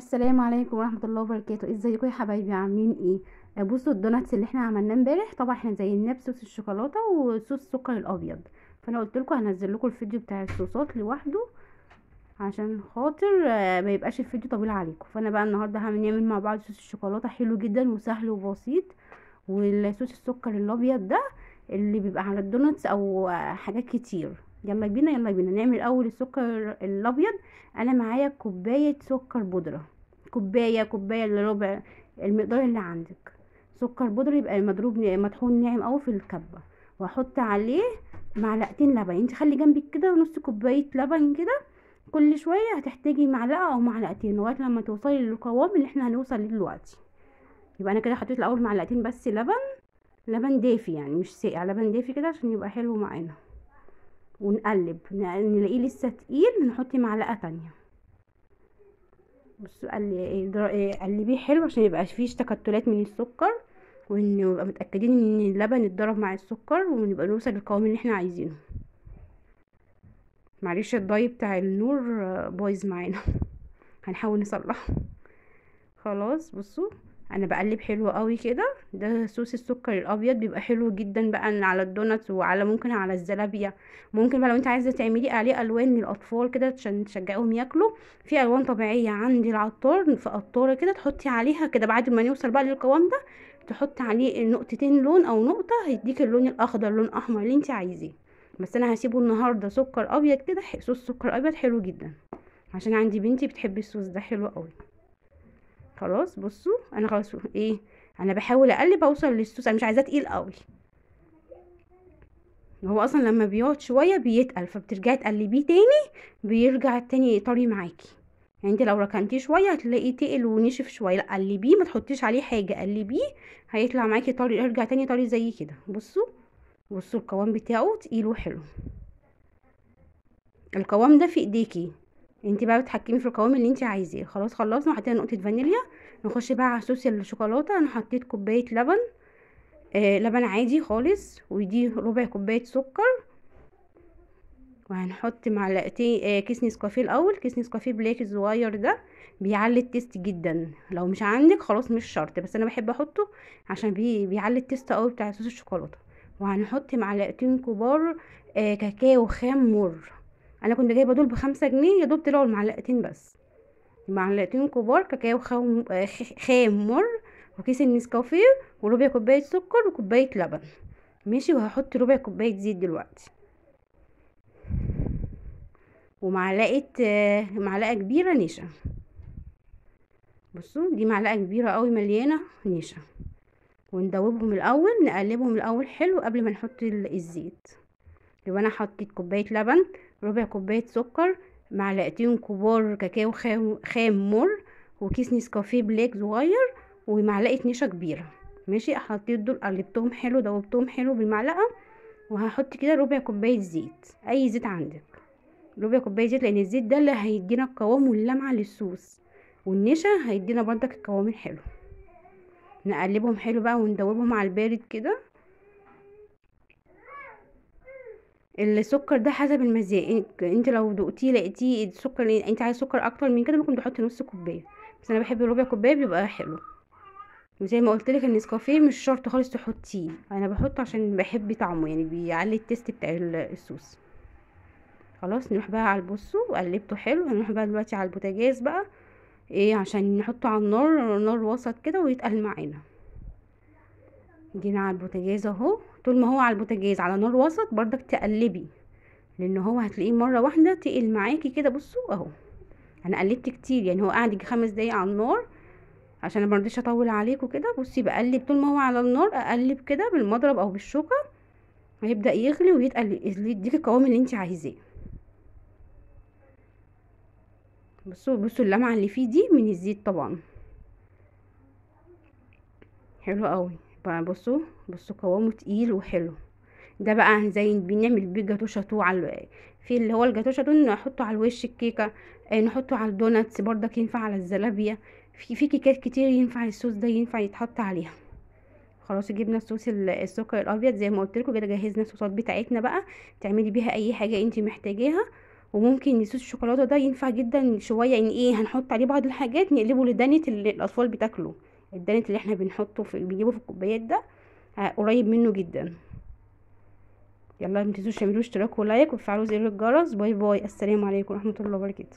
السلام عليكم ورحمة الله وبركاته. ازيكم يا حبايبي؟ عاملين ايه؟ بصوا الدوناتس اللي احنا عملناه امبارح، طبعا احنا زيناه بصوص الشوكولاته وصوص السكر الابيض. فانا قلت لكم هنزل لكم الفيديو بتاع الصوصات لوحده عشان خاطر ما يبقاش الفيديو طويل عليكم. فانا بقى النهارده هنعمل مع بعض صوص الشوكولاته حلو جدا وسهل وبسيط، والصوص السكر الابيض ده اللي بيبقى على الدوناتس او حاجات كتير. يلا بينا يلا بينا نعمل اول السكر الابيض. انا معايا كوبايه سكر بودره، كوبايه الا ربع المقدار اللي عندك. سكر بودره يبقى مضروب مطحون ناعم قوي في الكبه، واحط عليه معلقتين لبن. انت خلي جنبك كده نص كوبايه لبن كده، كل شويه هتحتاجي معلقه او معلقتين لغايه لما توصلي للقوام اللي احنا هنوصل ليه دلوقتي. يبقى انا كده حطيت الاول معلقتين بس لبن، لبن دافي يعني مش ساقع، لبن دافي كده عشان يبقى حلو معانا. ونقلب نلاقيه لسه تقيل نحط معلقه تانية. بصوا قلبيه حلو عشان يبقى فيش تكتلات من السكر، ونبقى متاكدين ان اللبن اتضرب مع السكر، ونبقى نوصل للقوام اللي احنا عايزينه. معلش الضي بتاع النور بايظ معانا هنحاول نصلحه. خلاص بصوا انا بقلب حلو قوي كده. ده صوص السكر الابيض بيبقى حلو جدا بقى على الدوناتس، وعلى ممكن على الزلابيا. ممكن بقى لو انت عايزه تعملي عليه الوان للاطفال كده عشان تشجعيهم ياكلوا، في الوان طبيعيه عندي العطار في قطاره كده، تحطي عليها كده بعد ما نوصل بقى للقوام ده، تحطي عليه نقطتين لون او نقطه هيديك اللون الاخضر لون احمر اللي انت عايزاه. بس انا هسيبه النهارده سكر ابيض كده، صوص سكر ابيض حلو جدا عشان عندي بنتي بتحب الصوص ده حلو قوي. خلاص بصوا انا خلاص ايه، انا بحاول اقلب اوصل للصوص، انا مش عايزاه تقيل قوي. هو اصلا لما بيقعد شويه بيتقل، فبترجعي تقلبيه تاني بيرجع تاني طري معاكي. يعني انت لو ركنتيه شويه هتلاقيه تقل ونشف شويه، لا قلبيه ما تحطيش عليه حاجه، قلبيه هيطلع معاكي طري، يرجع تاني طري زي كده. بصوا بصوا القوام بتاعه تقيل وحلو. القوام ده في ايديكي، انت بقى بتحكمي في القوام اللي انت عايزاه. خلاص خلصنا وحطينا نقطه فانيليا. نخش بقى على صوص الشوكولاته. انا حطيت كوبايه لبن، لبن عادي خالص، ودي ربع كوبايه سكر. وهنحط معلقتين كيس نسكافيه الاول، كيس نسكافيه بلاك الصغير ده بيعلي التيست جدا. لو مش عندك خلاص مش شرط، بس انا بحب احطه عشان بيعلي التيست قوي بتاع صوص الشوكولاته. وهنحط معلقتين كبار كاكاو خام مر. انا كنت جايبه دول ب5 جنيه، يا دوب طلعوا المعلقتين بس. معلقتين كبار كاكاو خام مر، وكيس النسكافيه، وربع كوبايه سكر، وكوبايه لبن. ماشي. وهحط ربع كوبايه زيت دلوقتي، ومعلقه معلقه كبيره نشا. بصوا دي معلقه كبيره قوي مليانه نشا. وندوبهم الاول، نقلبهم الاول حلو قبل ما نحط الزيت. يبقى انا حطيت كوبايه لبن، ربع كوبايه سكر، معلقتين كبار كاكاو خام مر، وكيس نسكافيه بلاك صغير، ومعلقه نشا كبيره. ماشي. حطيت دول قلبتهم حلو، دوبتهم حلو بالمعلقه. وهحط كده ربع كوبايه زيت، اي زيت عندك، ربع كوبايه زيت، لان الزيت ده اللي هيدينا القوام واللمعه للصوص، والنشا هيدينا برضك القوام الحلو. نقلبهم حلو بقى وندوبهم على البارد كده. السكر ده حسب المزاج، انت لو دقتيه لقيتيه السكر انت عايز سكر اكتر من كده ممكن تحطي نص كوبايه، بس انا بحب ربع كوبايه بيبقى حلو. وزي ما قلت لك النسكافيه مش شرط خالص تحطيه، انا بحطه عشان بحب طعمه، يعني بيعلي التيست بتاع الصوص. خلاص نروح بقى على البصو وقلبته حلو. هنروح بقى دلوقتي على البوتاجاز بقى، ايه عشان نحطه على النار، نار وسط كده ويتقل معانا. جينا على البوتاجاز اهو. طول ما هو على البوتاجاز على نار وسط برضك تقلبي، لان هو هتلاقيه مره واحده تقل معاكي كده. بصوا اهو انا قلبت كتير، يعني هو قاعد يجي 5 دقايق على النار عشان انا مرضيش اطول عليكم كده. بصي بقلب طول ما هو على النار، اقلب كده بالمضرب او بالشوكه، هيبدا يغلي ويتقل يديك القوام اللي انت عايزاه. بصوا بصوا اللمعه اللي فيه دي من الزيت طبعا، حلو قوي بقى. بصوا بصوا قوامه تقيل وحلو. ده بقى زي بنعمل بيه جاتو شاتو على في اللي هو الجاتو شاتو، نحطه على الوش الكيكه، نحطه على الدوناتس برضك، ينفع على الزلابيه، في كيكات كتير ينفع الصوص ده ينفع يتحط عليها. خلاص جبنا الصوص السكر الابيض زي ما قلت لكم كده، جهزنا الصوصات بتاعتنا بقى تعملي بيها اي حاجه انت محتاجاها. وممكن صوص الشوكولاته ده ينفع جدا شويه، يعني ايه، هنحط عليه بعض الحاجات نقلبه لدانة اللي الاطفال بتاكله. الدانة اللي احنا بنحطه بنجيبه في الكوبايات ده، قريب منه جدا. يلا متنسوش تعملوا اشتراك ولايك وتفعلوا زر الجرس. باي باي، السلام عليكم ورحمه الله وبركاته.